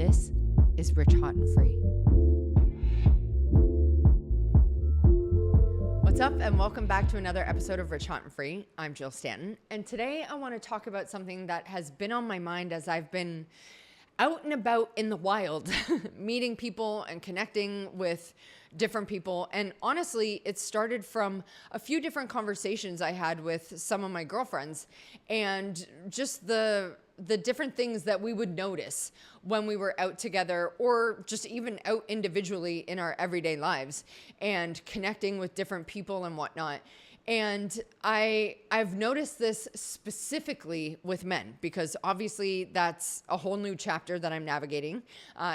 This is Rich, Hot, and Free. What's up, and welcome back to another episode of Rich, Hot, and Free. I'm Jill Stanton, and today I want to talk about something that has been on my mind as I've been out and about in the wild, meeting people and connecting with different people. And honestly, it started from a few different conversations I had with some of my girlfriends, and just the different things that we would notice when we were out together, or just even out individually in our everyday lives and connecting with different people and whatnot. And I've noticed this specifically with men, because obviously that's a whole new chapter that I'm navigating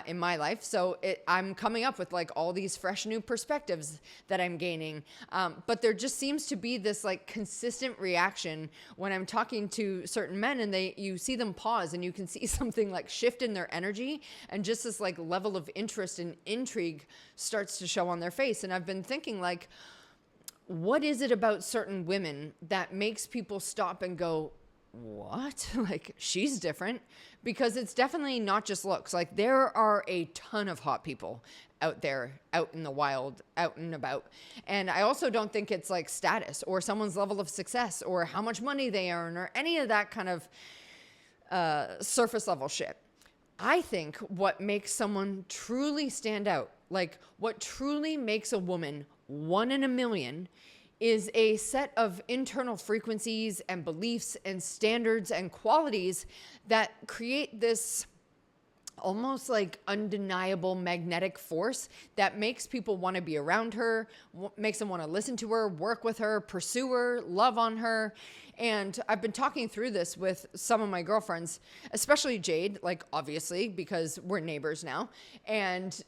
in my life. So I'm coming up with like all these fresh new perspectives that I'm gaining. But there just seems to be this like consistent reaction when I'm talking to certain men, and you see them pause and you can see something like shift in their energy, and just this like level of interest and intrigue starts to show on their face. And I've been thinking, like, what is it about certain women that makes people stop and go, what? Like, she's different? Because it's definitely not just looks. Like, there are a ton of hot people out there, out in the wild, out and about. And I also don't think it's like status or someone's level of success or how much money they earn or any of that kind of surface level shit. I think what makes someone truly stand out, like what truly makes a woman one in a million, is a set of internal frequencies and beliefs and standards and qualities that create this almost like undeniable magnetic force that makes people want to be around her, makes them want to listen to her, work with her, pursue her, love on her. And I've been talking through this with some of my girlfriends, especially Jade, like obviously because we're neighbors now. And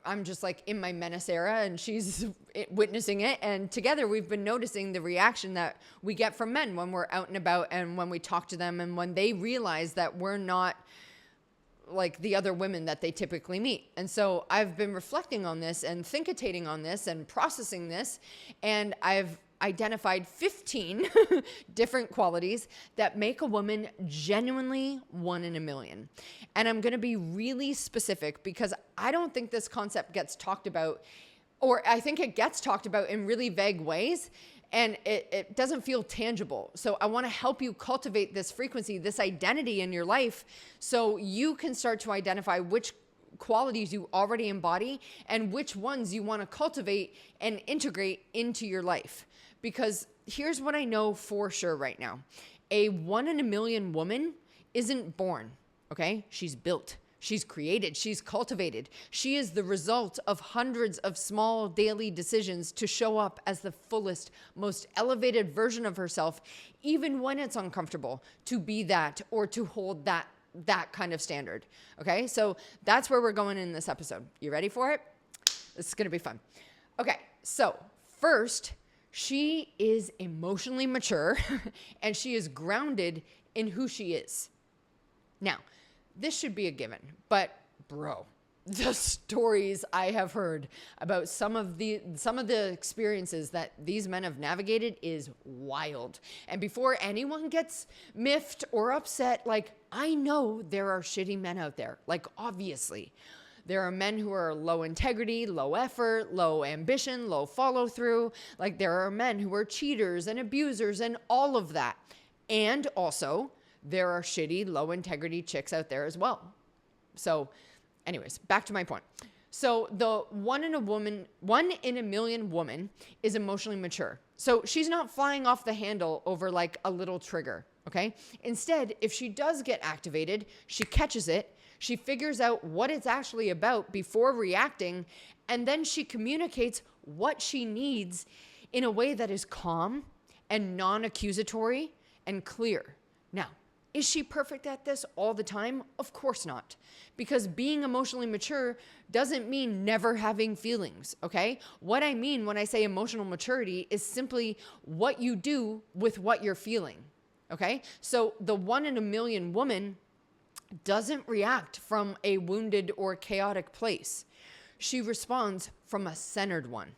I'm just like in my menace era, and she's witnessing it. And together we've been noticing the reaction that we get from men when we're out and about, and when we talk to them, and when they realize that we're not like the other women that they typically meet. And so I've been reflecting on this and thinkitating on this and processing this, and I've identified 15 different qualities that make a woman genuinely one in a million. And I'm going to be really specific, because I don't think this concept gets talked about, or I think it gets talked about in really vague ways, and it doesn't feel tangible. So I want to help you cultivate this frequency, this identity in your life, so you can start to identify which qualities you already embody and which ones you want to cultivate and integrate into your life. Because here's what I know for sure right now. A one in a million woman isn't born, okay? She's built. She's created, she's cultivated. She is the result of hundreds of small daily decisions to show up as the fullest, most elevated version of herself, even when it's uncomfortable to be that or to hold that kind of standard. Okay, so that's where we're going in this episode. You ready for it? This is gonna be fun. Okay, so first, she is emotionally mature and she is grounded in who she is. Now, this should be a given, but bro, the stories I have heard about some of the experiences that these men have navigated is wild. And before anyone gets miffed or upset, like, I know there are shitty men out there. Like, obviously, there are men who are low integrity, low effort, low ambition, low follow through. Like, there are men who are cheaters and abusers and all of that. And also, there are shitty, low integrity chicks out there as well. So anyways, back to my point. So the one in a million woman is emotionally mature. So she's not flying off the handle over like a little trigger, okay? Instead, if she does get activated, she catches it, she figures out what it's actually about before reacting, and then she communicates what she needs in a way that is calm and non-accusatory and clear. Now, is she perfect at this all the time? Of course not. Because being emotionally mature doesn't mean never having feelings, okay? What I mean when I say emotional maturity is simply what you do with what you're feeling, okay? So the one in a million woman doesn't react from a wounded or chaotic place. She responds from a centered one,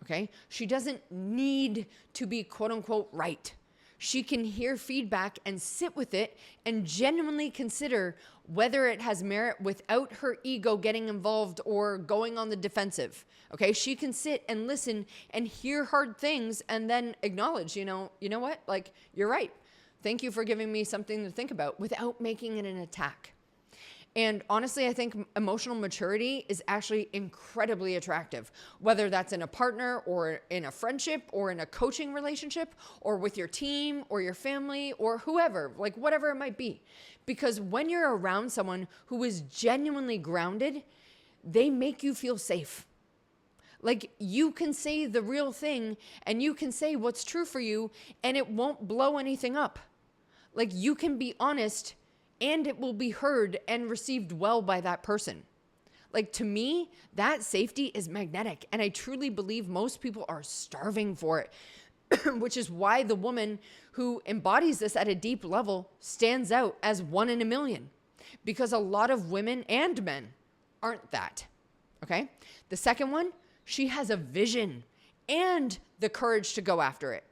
okay? She doesn't need to be quote unquote right. She can hear feedback and sit with it and genuinely consider whether it has merit without her ego getting involved or going on the defensive. Okay, she can sit and listen and hear hard things and then acknowledge, you know what? Like, you're right. Thank you for giving me something to think about without making it an attack. And honestly, I think emotional maturity is actually incredibly attractive, whether that's in a partner or in a friendship or in a coaching relationship or with your team or your family or whoever, like whatever it might be. Because when you're around someone who is genuinely grounded, they make you feel safe. Like, you can say the real thing and you can say what's true for you and it won't blow anything up. Like, you can be honest and it will be heard and received well by that person. Like, to me, that safety is magnetic. And I truly believe most people are starving for it, which is why the woman who embodies this at a deep level stands out as one in a million. Because a lot of women and men aren't that. Okay? The second one, she has a vision and the courage to go after it.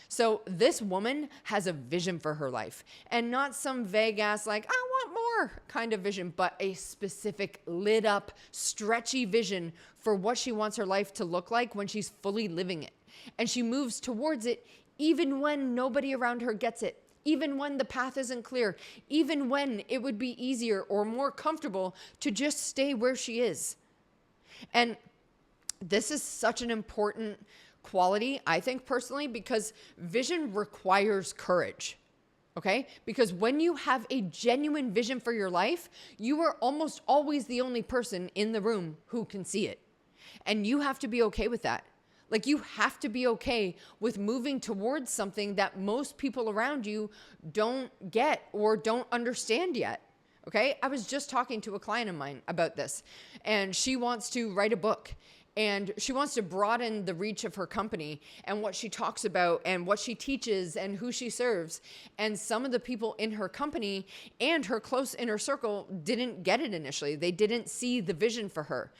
So this woman has a vision for her life, and not some vague ass, like, I want more kind of vision, but a specific lit up, stretchy vision for what she wants her life to look like when she's fully living it. And she moves towards it even when nobody around her gets it, even when the path isn't clear, even when it would be easier or more comfortable to just stay where she is. And this is such an important quality, I think personally, because vision requires courage. Okay? Because when you have a genuine vision for your life, you are almost always the only person in the room who can see it. And you have to be okay with that. Like, you have to be okay with moving towards something that most people around you don't get or don't understand yet. Okay? I was just talking to a client of mine about this, and she wants to write a book. And she wants to broaden the reach of her company and what she talks about and what she teaches and who she serves. And some of the people in her company and her close inner circle didn't get it initially. They didn't see the vision for her.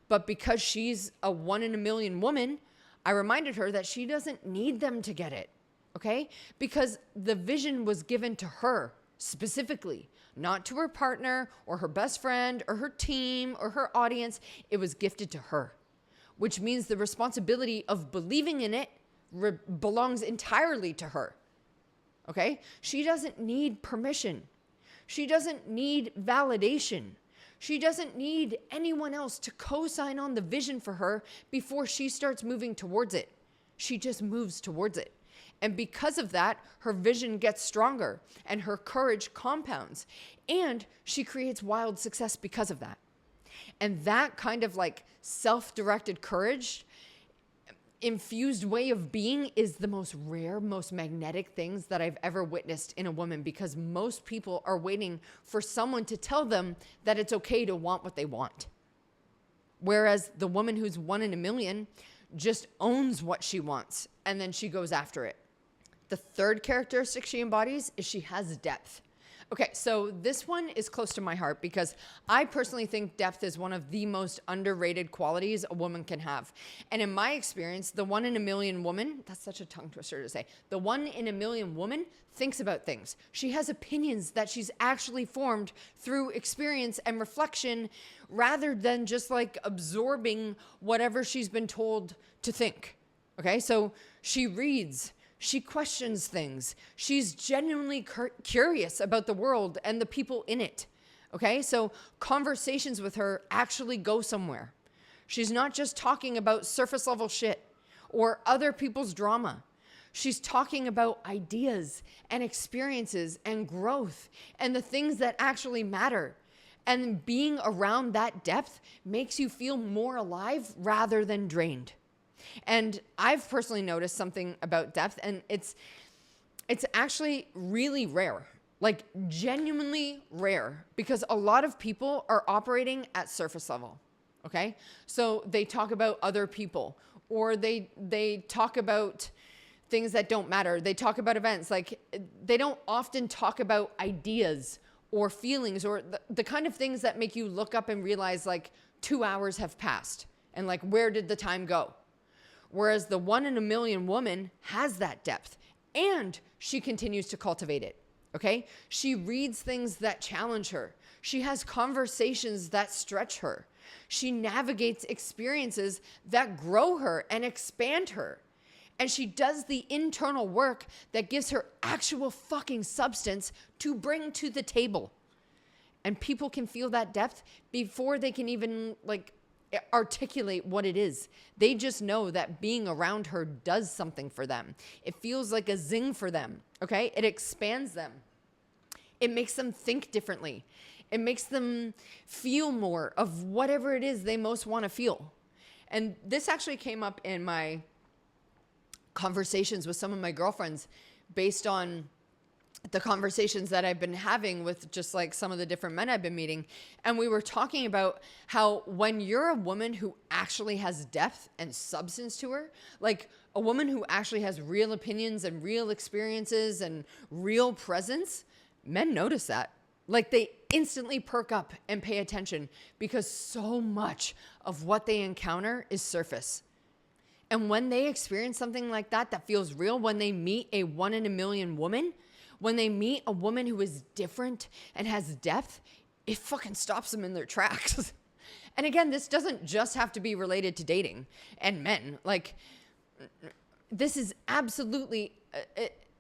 But because she's a one in a million woman, I reminded her that she doesn't need them to get it. Okay? Because the vision was given to her specifically, not to her partner or her best friend or her team or her audience. It was gifted to her, which means the responsibility of believing in it belongs entirely to her. Okay? She doesn't need permission. She doesn't need validation. She doesn't need anyone else to co-sign on the vision for her before she starts moving towards it. She just moves towards it. And because of that, her vision gets stronger and her courage compounds. And she creates wild success because of that. And that kind of like self-directed courage, infused way of being is the most rare, most magnetic things that I've ever witnessed in a woman, because most people are waiting for someone to tell them that it's okay to want what they want. Whereas the woman who's one in a million just owns what she wants and then she goes after it. The third characteristic she embodies is she has depth. Okay, so this one is close to my heart because I personally think depth is one of the most underrated qualities a woman can have. And in my experience, the one in a million woman, that's such a tongue twister to say, the one in a million woman thinks about things. She has opinions that she's actually formed through experience and reflection rather than just like absorbing whatever she's been told to think. Okay, so she reads. She questions things. She's genuinely curious about the world and the people in it. Okay, so conversations with her actually go somewhere. She's not just talking about surface level shit or other people's drama. She's talking about ideas and experiences and growth and the things that actually matter. And being around that depth makes you feel more alive rather than drained. And I've personally noticed something about depth, and it's actually really rare, like genuinely rare, because a lot of people are operating at surface level. Okay, so they talk about other people, or they talk about things that don't matter. They talk about events. Like, they don't often talk about ideas or feelings or the kind of things that make you look up and realize like 2 hours have passed and like, where did the time go? Whereas the one in a million woman has that depth And she continues to cultivate it. Okay? She reads things that challenge her. She has conversations that stretch her. She navigates experiences that grow her and expand her. And she does the internal work that gives her actual fucking substance to bring to the table. And people can feel that depth before they can even articulate what it is. They just know that being around her does something for them. It feels like a zing for them, okay? It expands them. It makes them think differently. It makes them feel more of whatever it is they most want to feel. And this actually came up in my conversations with some of my girlfriends based on the conversations that I've been having with just like some of the different men I've been meeting. And we were talking about how when you're a woman who actually has depth and substance to her, like a woman who actually has real opinions and real experiences and real presence, men notice that. Like they instantly perk up and pay attention because so much of what they encounter is surface. And when they experience something like that, that feels real, when they meet a 1 in a million woman, when they meet a woman who is different and has depth, it fucking stops them in their tracks. And again, this doesn't just have to be related to dating and men. Like, this is absolutely,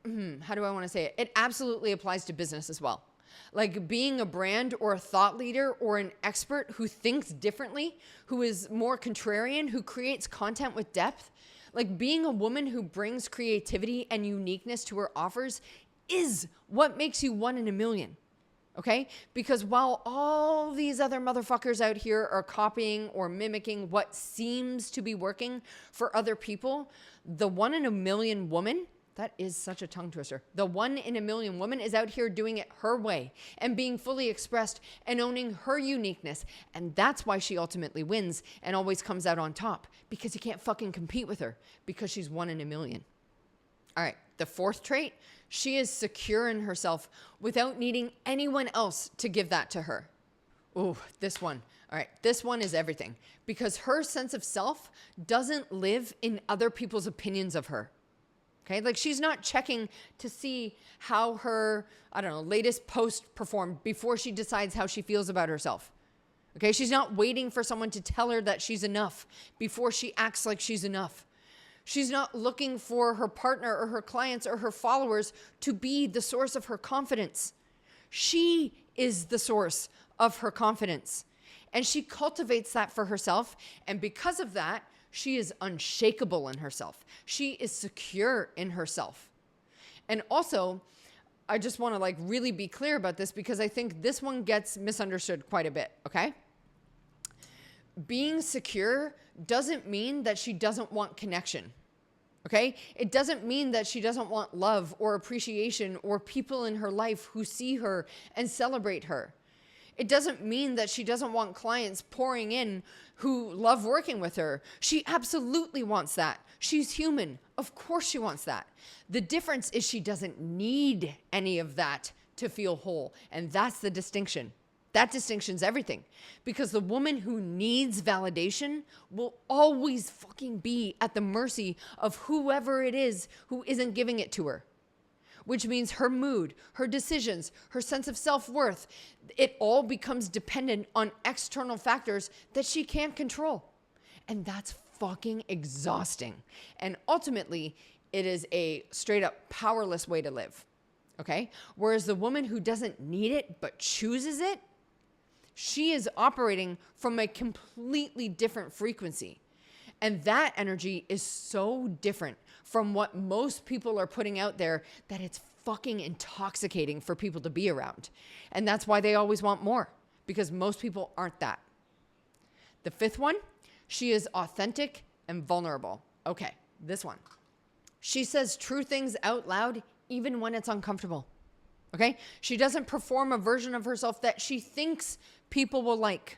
how do I want to say it? It absolutely applies to business as well. Like being a brand or a thought leader or an expert who thinks differently, who is more contrarian, who creates content with depth, like being a woman who brings creativity and uniqueness to her offers is what makes you 1 in a million. Okay? Because while all these other motherfuckers out here are copying or mimicking what seems to be working for other people, the 1 in a million woman, that is such a tongue twister. The 1 in a million woman is out here doing it her way and being fully expressed and owning her uniqueness. And that's why she ultimately wins and always comes out on top, because you can't fucking compete with her because she's 1 in a million. All right. The fourth trait, she is secure in herself without needing anyone else to give that to her. Ooh, this one. All right. This one is everything because her sense of self doesn't live in other people's opinions of her. Okay, like she's not checking to see how her, latest post performed before she decides how she feels about herself. Okay, she's not waiting for someone to tell her that she's enough before she acts like she's enough. She's not looking for her partner or her clients or her followers to be the source of her confidence. She is the source of her confidence. And she cultivates that for herself. And because of that, she is unshakable in herself. She is secure in herself. And also, I just want to really be clear about this because I think this one gets misunderstood quite a bit, okay? Being secure doesn't mean that she doesn't want connection, okay? It doesn't mean that she doesn't want love or appreciation or people in her life who see her and celebrate her. It doesn't mean that she doesn't want clients pouring in who love working with her. She absolutely wants that. She's human. Of course she wants that. The difference is she doesn't need any of that to feel whole. And that's the distinction. That distinction's everything. Because the woman who needs validation will always fucking be at the mercy of whoever it is who isn't giving it to her. Which means her mood, her decisions, her sense of self-worth, it all becomes dependent on external factors that she can't control. And that's fucking exhausting. And ultimately, it is a straight up powerless way to live. Okay? Whereas the woman who doesn't need it but chooses it, she is operating from a completely different frequency. And that energy is so different from what most people are putting out there that it's fucking intoxicating for people to be around. And that's why they always want more, because most people aren't that. The fifth one, she is authentic and vulnerable. Okay, this one. She says true things out loud even when it's uncomfortable. Okay? She doesn't perform a version of herself that she thinks people will like.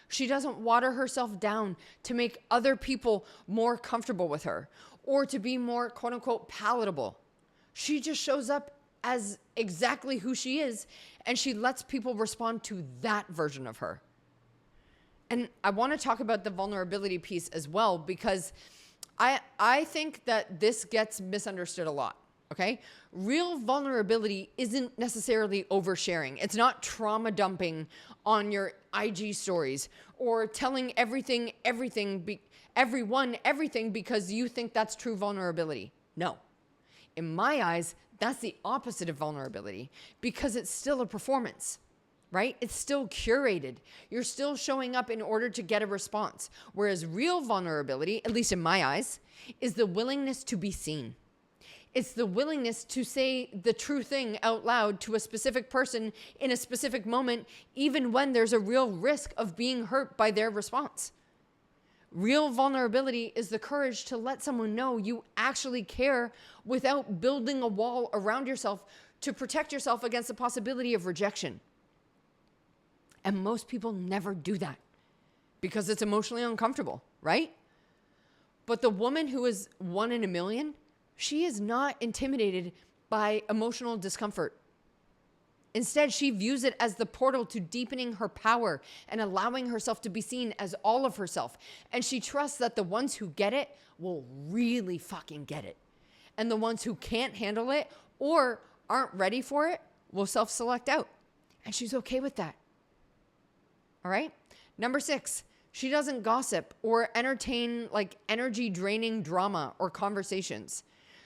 She doesn't water herself down to make other people more comfortable with her or to be more, quote unquote, palatable. She just shows up as exactly who she is, and she lets people respond to that version of her. And I want to talk about the vulnerability piece as well, because I think that this gets misunderstood a lot. Okay. Real vulnerability isn't necessarily oversharing. It's not trauma dumping on your IG stories or telling everyone, everything because you think that's true vulnerability. No. In my eyes, that's the opposite of vulnerability because it's still a performance, right? It's still curated. You're still showing up in order to get a response. Whereas real vulnerability, at least in my eyes, is the willingness to be seen. It's the willingness to say the true thing out loud to a specific person in a specific moment, even when there's a real risk of being hurt by their response. Real vulnerability is the courage to let someone know you actually care without building a wall around yourself to protect yourself against the possibility of rejection. And most people never do that because it's emotionally uncomfortable, right? But the woman who is 1 in a million, she is not intimidated by emotional discomfort. Instead, she views it as the portal to deepening her power and allowing herself to be seen as all of herself. And she trusts that the ones who get it will really fucking get it. And the ones who can't handle it or aren't ready for it will self-select out. And she's okay with that. All right? Number 6, she doesn't gossip or entertain like energy draining drama or conversations.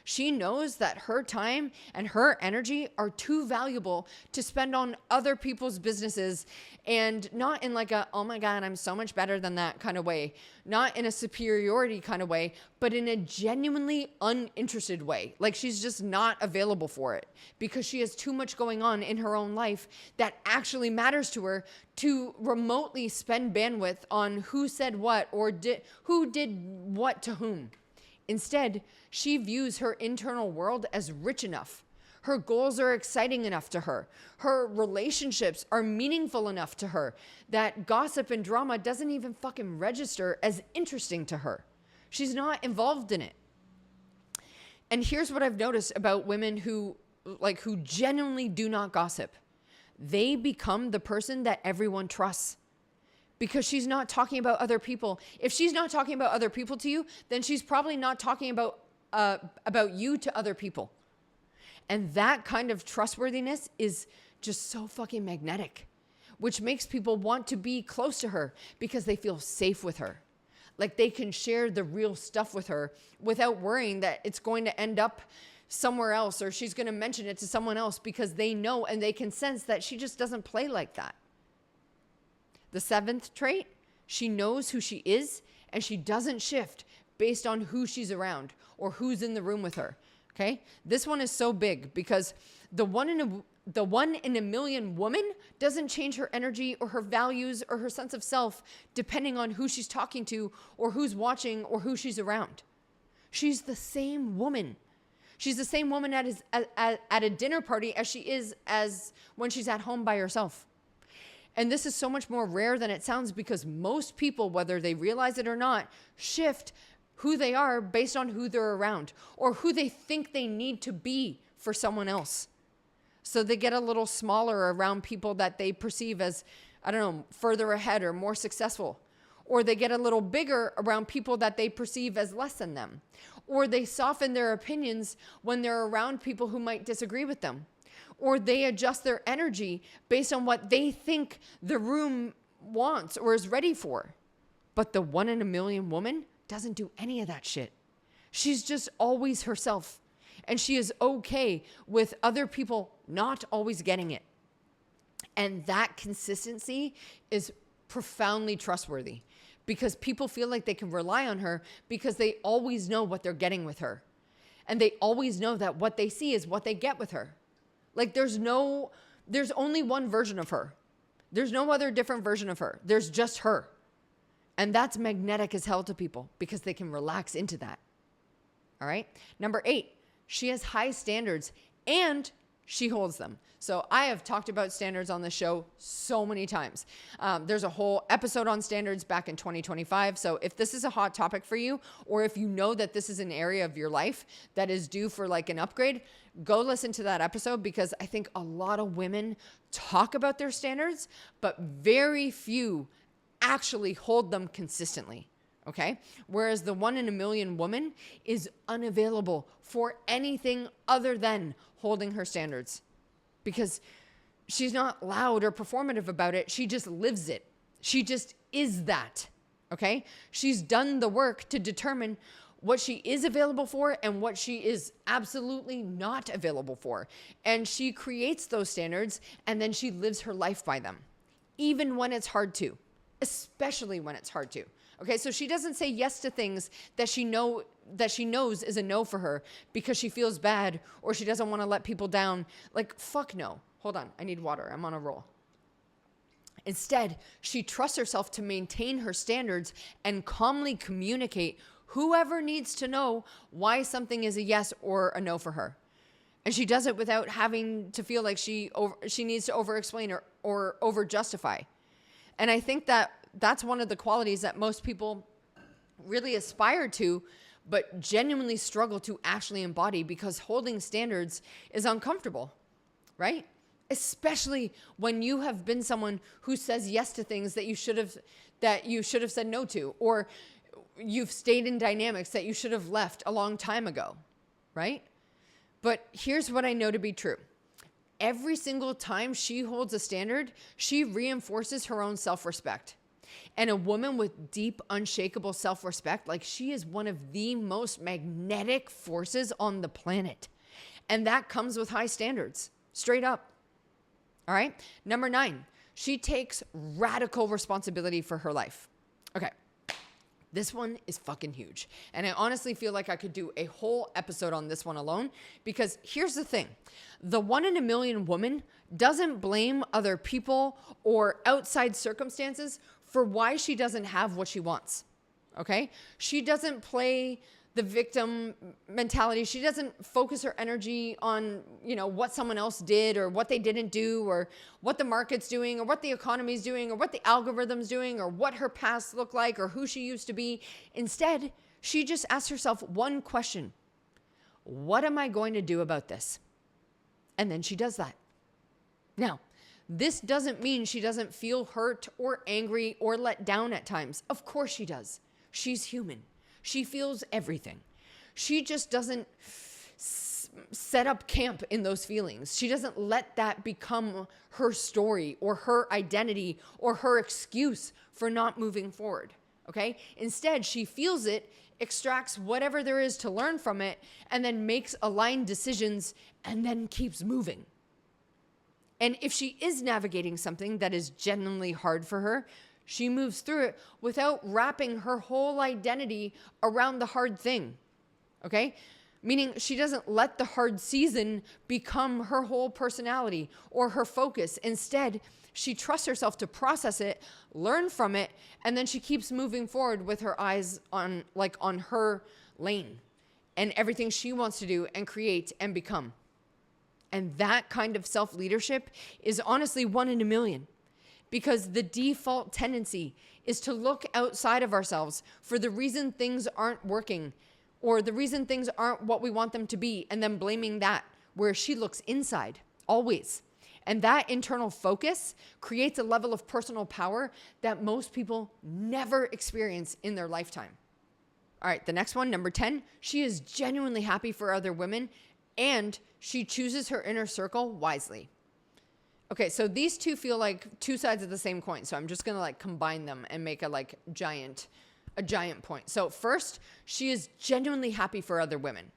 She knows that her time and her energy are too valuable to spend on other people's businesses, and not in like a, oh my God, I'm so much better than that kind of way, not in a superiority kind of way, but in a genuinely uninterested way. Like she's just not available for it because she has too much going on in her own life that actually matters to her to remotely spend bandwidth on who said what or who did what to whom. Instead, she views her internal world as rich enough. Her goals are exciting enough to her. Her relationships are meaningful enough to her that gossip and drama doesn't even fucking register as interesting to her. She's not involved in it. And here's what I've noticed about women who genuinely do not gossip. They become the person that everyone trusts. Because she's not talking about other people. If she's not talking about other people to you, then she's probably not talking about you to other people. And that kind of trustworthiness is just so fucking magnetic, which makes people want to be close to her because they feel safe with her. Like they can share the real stuff with her without worrying that it's going to end up somewhere else or she's going to mention it to someone else because they know and they can sense that she just doesn't play like that. The 7th trait, she knows who she is and she doesn't shift based on who she's around or who's in the room with her. Okay? This one is so big because the one in a million woman doesn't change her energy or her values or her sense of self depending on who she's talking to or who's watching or who she's around. She's the same woman. She's the same woman at a dinner party as she is as when she's at home by herself. And this is so much more rare than it sounds because most people, whether they realize it or not, shift who they are based on who they're around or who they think they need to be for someone else. So they get a little smaller around people that they perceive as, I don't know, further ahead or more successful. Or they get a little bigger around people that they perceive as less than them. Or they soften their opinions when they're around people who might disagree with them. Or they adjust their energy based on what they think the room wants or is ready for. But the 1 in a million woman doesn't do any of that shit. She's just always herself. And she is okay with other people not always getting it. And that consistency is profoundly trustworthy because people feel like they can rely on her because they always know what they're getting with her. And they always know that what they see is what they get with her. Like there's only one version of her. There's no other different version of her. There's just her. And that's magnetic as hell to people because they can relax into that. All right. Number 8, she has high standards and she holds them. So I have talked about standards on the show so many times. There's a whole episode on standards back in 2025. So if this is a hot topic for you, or if you know that this is an area of your life that is due for like an upgrade, go listen to that episode because I think a lot of women talk about their standards, but very few actually hold them consistently. Okay. Whereas the 1 in a million woman is unavailable for anything other than holding her standards, because she's not loud or performative about it. She just lives it. She just is that. Okay. She's done the work to determine what she is available for and what she is absolutely not available for. And she creates those standards, and then she lives her life by them, even when it's hard to, especially when it's hard to. Okay, so she doesn't say yes to things that she knows is a no for her because she feels bad or she doesn't want to let people down. Like, fuck no. Hold on, I need water. I'm on a roll. Instead, she trusts herself to maintain her standards and calmly communicate whoever needs to know why something is a yes or a no for her. And she does it without having to feel like she needs to over-explain or over-justify. And I think that that's one of the qualities that most people really aspire to, but genuinely struggle to actually embody, because holding standards is uncomfortable, right? Especially when you have been someone who says yes to things that you should have said no to, or you've stayed in dynamics that you should have left a long time ago, right? But here's what I know to be true. Every single time she holds a standard, she reinforces her own self-respect. And a woman with deep, unshakable self-respect, like, she is one of the most magnetic forces on the planet. And that comes with high standards, straight up. All right. Number 9, she takes radical responsibility for her life. Okay. This one is fucking huge. And I honestly feel like I could do a whole episode on this one alone, because here's the thing. The 1 in a million woman doesn't blame other people or outside circumstances for why she doesn't have what she wants. Okay? She doesn't play the victim mentality. She doesn't focus her energy on, what someone else did or what they didn't do, or what the market's doing, or what the economy's doing, or what the algorithm's doing, or what her past looked like, or who she used to be. Instead, she just asks herself one question: what am I going to do about this? And then she does that. Now, this doesn't mean she doesn't feel hurt or angry or let down at times. Of course she does. She's human. She feels everything. She just doesn't set up camp in those feelings. She doesn't let that become her story or her identity or her excuse for not moving forward. Okay? Instead, she feels it, extracts whatever there is to learn from it, and then makes aligned decisions, and then keeps moving. And if she is navigating something that is genuinely hard for her, she moves through it without wrapping her whole identity around the hard thing. Okay? Meaning she doesn't let the hard season become her whole personality or her focus. Instead, she trusts herself to process it, learn from it, and then she keeps moving forward with her eyes on her lane and everything she wants to do and create and become. And that kind of self-leadership is honestly 1 in a million, because the default tendency is to look outside of ourselves for the reason things aren't working or the reason things aren't what we want them to be, and then blaming that, where she looks inside always. And that internal focus creates a level of personal power that most people never experience in their lifetime. All right, the next one, number 10, she is genuinely happy for other women, and she chooses her inner circle wisely. Okay, so these two feel like two sides of the same coin. So I'm just going to combine them and make a giant point. So first, she is genuinely happy for other women.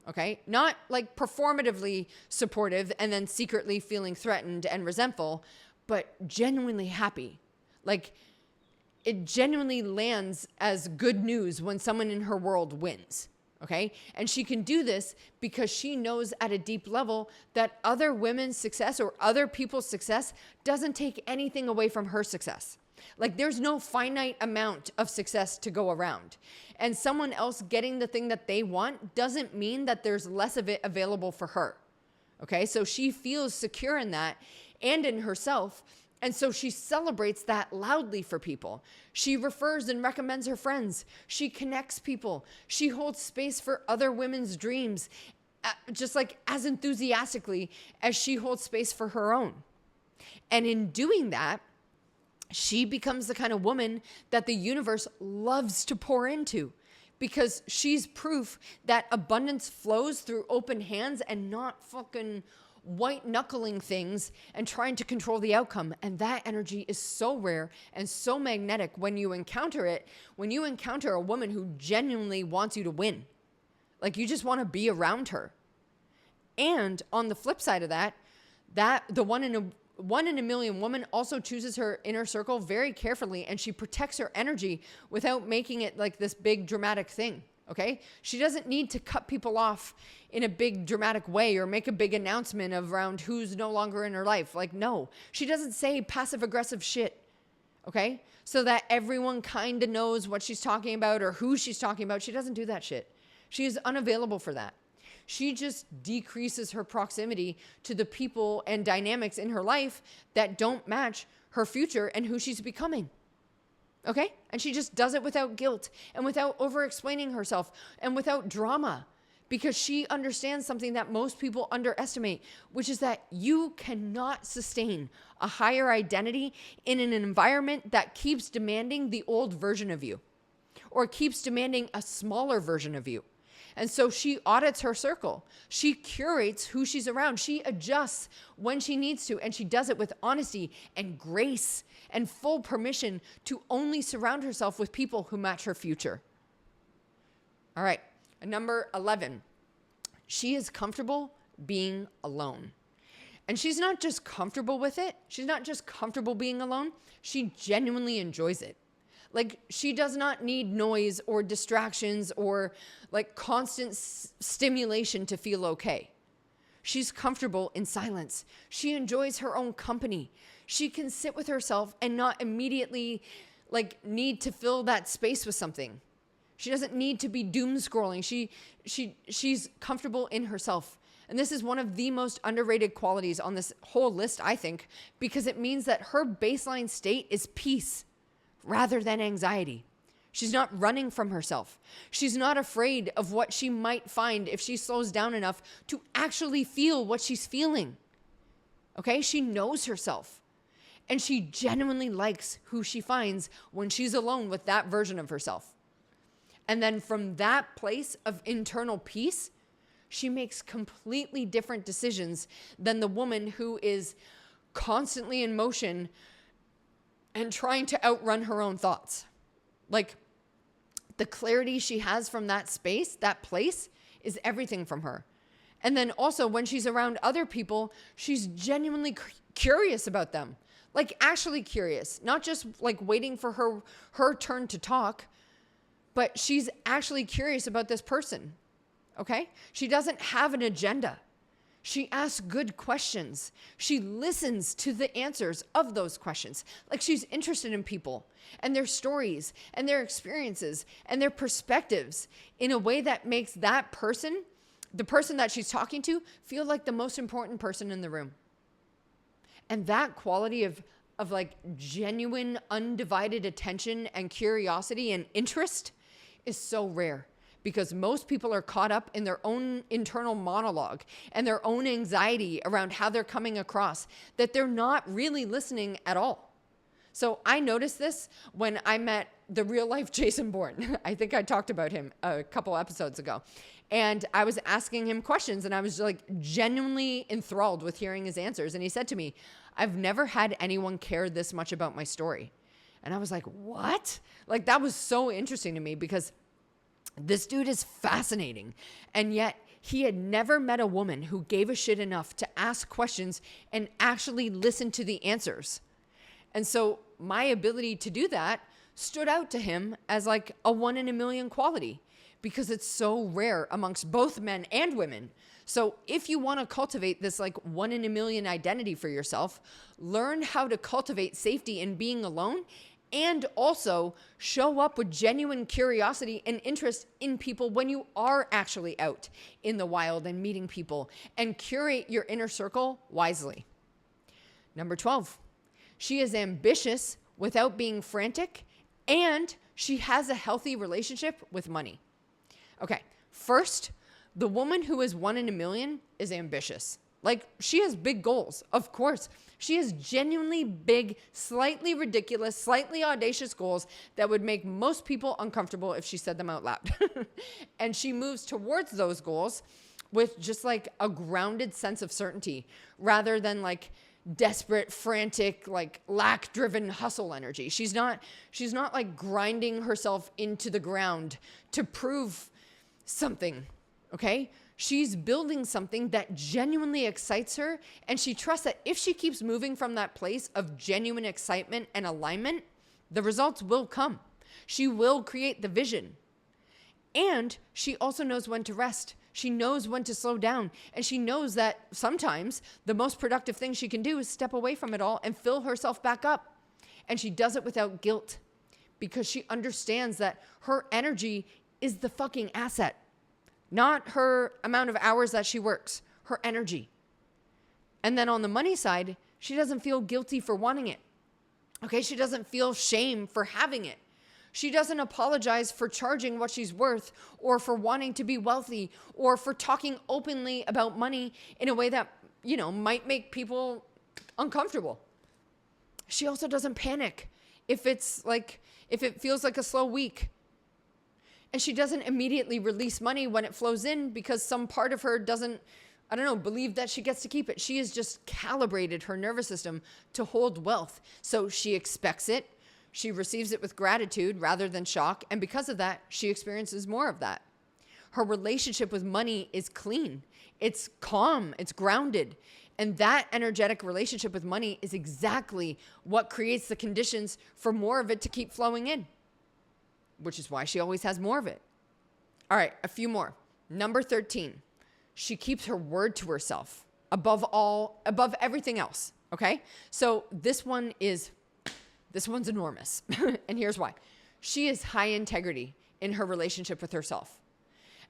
Okay? Not performatively supportive and then secretly feeling threatened and resentful, but genuinely happy. It genuinely lands as good news when someone in her world wins. Okay? And she can do this because she knows at a deep level that other women's success or other people's success doesn't take anything away from her success. There's no finite amount of success to go around. And someone else getting the thing that they want doesn't mean that there's less of it available for her. Okay? So she feels secure in that and in herself. And so she celebrates that loudly for people. She refers and recommends her friends. She connects people. She holds space for other women's dreams, just as enthusiastically as she holds space for her own. And in doing that, she becomes the kind of woman that the universe loves to pour into, because she's proof that abundance flows through open hands and not fucking white knuckling things and trying to control the outcome. And that energy is so rare and so magnetic when you encounter it, when you encounter a woman who genuinely wants you to win. Like, you just want to be around her. And on the flip side of that the one in a million woman also chooses her inner circle very carefully, and she protects her energy without making it like this big dramatic thing. Okay. She doesn't need to cut people off in a big dramatic way or make a big announcement around who's no longer in her life. Like, no, she doesn't say passive aggressive shit. Okay. So that everyone kind of knows what she's talking about or who she's talking about. She doesn't do that shit. She is unavailable for that. She just decreases her proximity to the people and dynamics in her life that don't match her future and who she's becoming. Okay? And she just does it without guilt and without over-explaining herself and without drama, because she understands something that most people underestimate, which is that you cannot sustain a higher identity in an environment that keeps demanding the old version of you or keeps demanding a smaller version of you. And so she audits her circle. She curates who she's around. She adjusts when she needs to, and she does it with honesty and grace and full permission to only surround herself with people who match her future. All right, number 11. She is comfortable being alone. And she's not just comfortable with it. She's not just comfortable being alone. She genuinely enjoys it. Like, she does not need noise or distractions or like constant stimulation to feel okay. She's comfortable in silence. She enjoys her own company. She can sit with herself and not immediately like need to fill that space with something. She doesn't need to be doom scrolling. She's comfortable in herself. And this is one of the most underrated qualities on this whole list, I think, because it means that her baseline state is peace rather than anxiety. She's not running from herself. She's not afraid of what she might find if she slows down enough to actually feel what she's feeling. Okay? She knows herself. And she genuinely likes who she finds when she's alone with that version of herself. And then from that place of internal peace, she makes completely different decisions than the woman who is constantly in motion and trying to outrun her own thoughts. Like, the clarity she has from that space, that place, is everything from her. And then also when she's around other people, she's genuinely curious about them. Like, actually curious, not just like waiting for her turn to talk, but she's actually curious about this person. Okay? She doesn't have an agenda. She asks good questions. She listens to the answers of those questions. Like, she's interested in people and their stories and their experiences and their perspectives in a way that makes that person, the person that she's talking to, feel like the most important person in the room. And that quality of like genuine, undivided attention and curiosity and interest is so rare. Because most people are caught up in their own internal monologue and their own anxiety around how they're coming across, that they're not really listening at all. So I noticed this when I met the real life Jason Bourne. I think I talked about him a couple episodes ago. And I was asking him questions and I was like genuinely enthralled with hearing his answers. And he said to me, "I've never had anyone care this much about my story." And I was like, what? Like, that was so interesting to me because this dude is fascinating. And yet he had never met a woman who gave a shit enough to ask questions and actually listen to the answers. And so my ability to do that stood out to him as like a 1 in a million quality because it's so rare amongst both men and women. So if you want to cultivate this like 1 in a million identity for yourself, learn how to cultivate safety in being alone and also show up with genuine curiosity and interest in people when you are actually out in the wild and meeting people, and curate your inner circle wisely. Number 12, she is ambitious without being frantic, and she has a healthy relationship with money. Okay, first, the woman who is 1 in a million is ambitious. Like, she has big goals, of course. She has genuinely big, slightly ridiculous, slightly audacious goals that would make most people uncomfortable if she said them out loud. And she moves towards those goals with just like a grounded sense of certainty rather than like desperate, frantic, like lack-driven hustle energy. She's not like grinding herself into the ground to prove something, okay? She's building something that genuinely excites her, and she trusts that if she keeps moving from that place of genuine excitement and alignment, the results will come. She will create the vision. And she also knows when to rest. She knows when to slow down. And she knows that sometimes the most productive thing she can do is step away from it all and fill herself back up. And she does it without guilt because she understands that her energy is the fucking asset. Not her amount of hours that she works, her energy. And then on the money side, she doesn't feel guilty for wanting it. Okay, she doesn't feel shame for having it. She doesn't apologize for charging what she's worth or for wanting to be wealthy or for talking openly about money in a way that, might make people uncomfortable. She also doesn't panic if it feels like a slow week. And she doesn't immediately release money when it flows in because some part of her doesn't, believe that she gets to keep it. She has just calibrated her nervous system to hold wealth. So she expects it. She receives it with gratitude rather than shock. And because of that, she experiences more of that. Her relationship with money is clean. It's calm. It's grounded. And that energetic relationship with money is exactly what creates the conditions for more of it to keep flowing in, which is why she always has more of it. All right, a few more. Number 13, she keeps her word to herself above everything else, okay? So this one's enormous. And here's why. She is high integrity in her relationship with herself.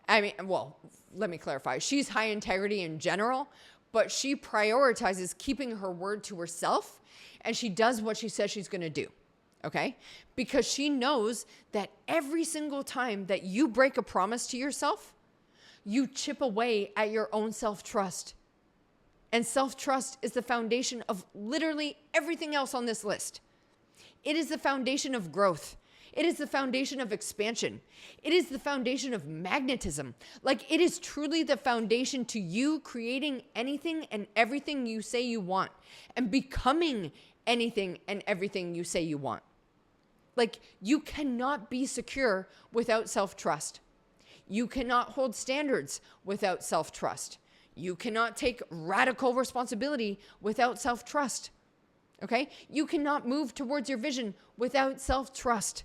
Let me clarify. She's high integrity in general, but she prioritizes keeping her word to herself, and she does what she says she's going to do. Okay? Because she knows that every single time that you break a promise to yourself, you chip away at your own self-trust. And self-trust is the foundation of literally everything else on this list. It is the foundation of growth. It is the foundation of expansion. It is the foundation of magnetism. Like, it is truly the foundation to you creating anything and everything you say you want and becoming anything and everything you say you want. Like, you cannot be secure without self-trust. You cannot hold standards without self-trust. You cannot take radical responsibility without self-trust. Okay? You cannot move towards your vision without self-trust.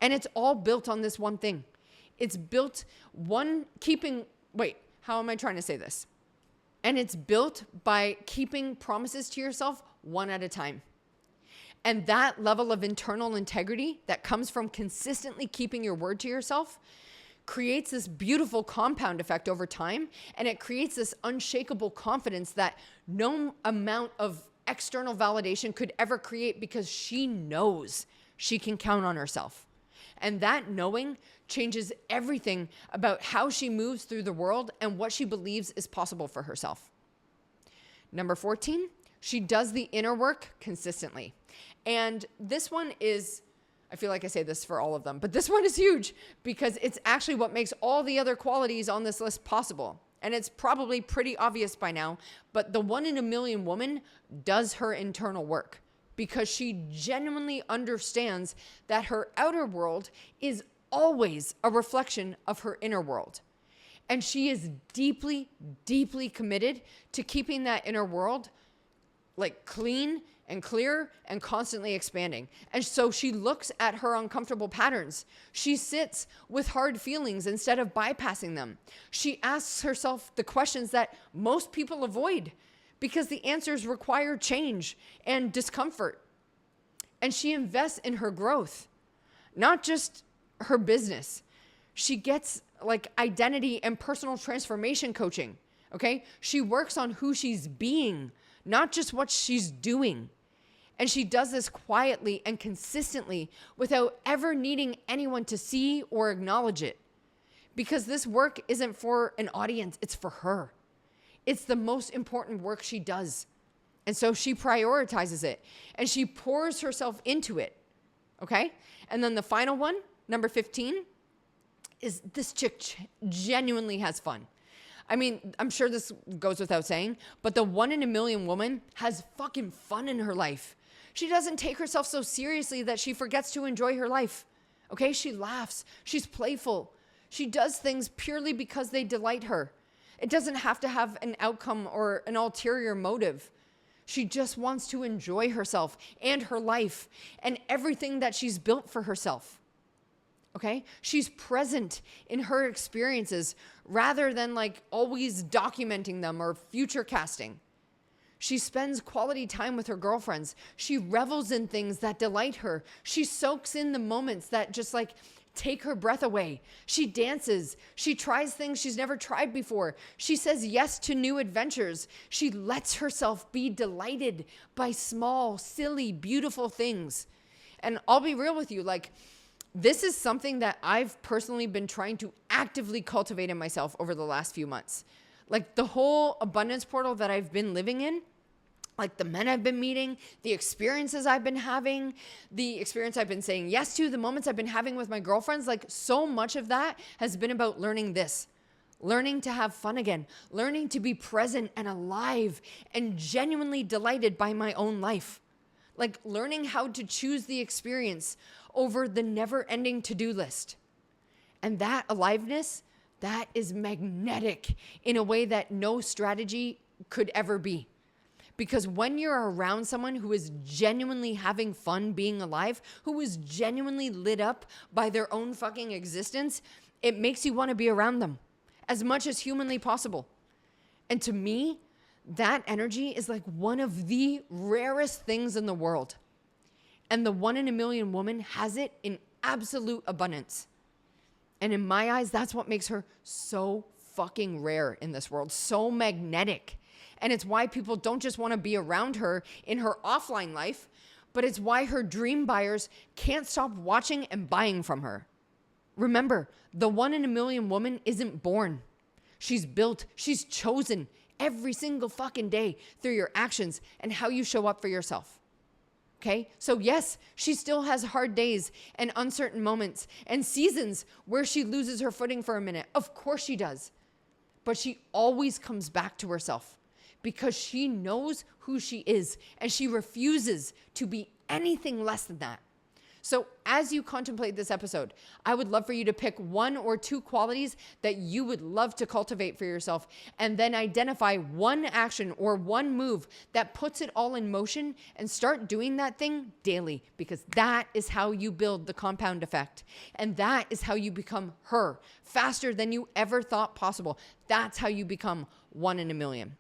And it's all built on this one thing. It's built how am I trying to say this? And it's built by keeping promises to yourself one at a time. And that level of internal integrity that comes from consistently keeping your word to yourself creates this beautiful compound effect over time. And it creates this unshakable confidence that no amount of external validation could ever create, because she knows she can count on herself. And that knowing changes everything about how she moves through the world and what she believes is possible for herself. Number 14, she does the inner work consistently. And this one is, I feel like I say this for all of them, but this one is huge because it's actually what makes all the other qualities on this list possible. And it's probably pretty obvious by now, but the 1 in a million woman does her internal work because she genuinely understands that her outer world is always a reflection of her inner world. And she is deeply, deeply committed to keeping that inner world like clean and clear and constantly expanding. And so she looks at her uncomfortable patterns. She sits with hard feelings instead of bypassing them. She asks herself the questions that most people avoid because the answers require change and discomfort. And she invests in her growth, not just her business. She gets like identity and personal transformation coaching, okay? She works on who she's being, not just what she's doing. And she does this quietly and consistently without ever needing anyone to see or acknowledge it. Because this work isn't for an audience, it's for her. It's the most important work she does. And so she prioritizes it and she pours herself into it. Okay? And then the final one, number 15, is this chick genuinely has fun. I mean, I'm sure this goes without saying, but the 1 in a million woman has fucking fun in her life. She doesn't take herself so seriously that she forgets to enjoy her life. Okay? She laughs. She's playful. She does things purely because they delight her. It doesn't have to have an outcome or an ulterior motive. She just wants to enjoy herself and her life and everything that she's built for herself. Okay? She's present in her experiences rather than like always documenting them or future casting. She spends quality time with her girlfriends. She revels in things that delight her. She soaks in the moments that just like take her breath away. She dances. She tries things she's never tried before. She says yes to new adventures. She lets herself be delighted by small, silly, beautiful things. And I'll be real with you, like, this is something that I've personally been trying to actively cultivate in myself over the last few months. Like the whole abundance portal that I've been living in, like the men I've been meeting, the experiences I've been having, the experience I've been saying yes to, the moments I've been having with my girlfriends, like so much of that has been about learning this, learning to have fun again, learning to be present and alive and genuinely delighted by my own life. Like learning how to choose the experience over the never-ending to-do list. And that aliveness, that is magnetic in a way that no strategy could ever be. Because when you're around someone who is genuinely having fun being alive, who is genuinely lit up by their own fucking existence, it makes you want to be around them as much as humanly possible. And to me, that energy is like one of the rarest things in the world. And the 1 in a million woman has it in absolute abundance. And in my eyes, that's what makes her so fucking rare in this world, so magnetic. And it's why people don't just want to be around her in her offline life, but it's why her dream buyers can't stop watching and buying from her. Remember, the 1 in a million woman isn't born. She's built, she's chosen every single fucking day through your actions and how you show up for yourself. Okay? So yes, she still has hard days and uncertain moments and seasons where she loses her footing for a minute. Of course she does. But she always comes back to herself because she knows who she is and she refuses to be anything less than that. So as you contemplate this episode, I would love for you to pick 1 or 2 qualities that you would love to cultivate for yourself and then identify one action or one move that puts it all in motion and start doing that thing daily, because that is how you build the compound effect. And that is how you become her faster than you ever thought possible. That's how you become 1 in a million.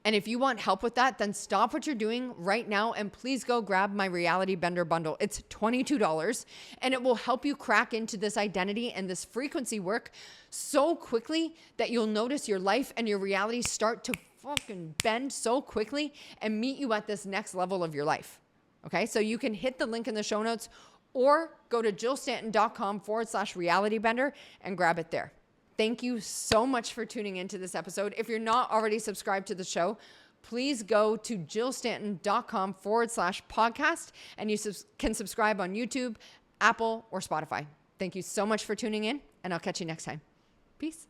And if you want help with that, then stop what you're doing right now and please go grab my Reality Bender bundle. It's $22 and it will help you crack into this identity and this frequency work so quickly that you'll notice your life and your reality start to fucking bend so quickly and meet you at this next level of your life. Okay, so you can hit the link in the show notes or go to jillstanton.com/realitybender and grab it there. Thank you so much for tuning into this episode. If you're not already subscribed to the show, please go to jillstanton.com/podcast and you can subscribe on YouTube, Apple, or Spotify. Thank you so much for tuning in, and I'll catch you next time. Peace.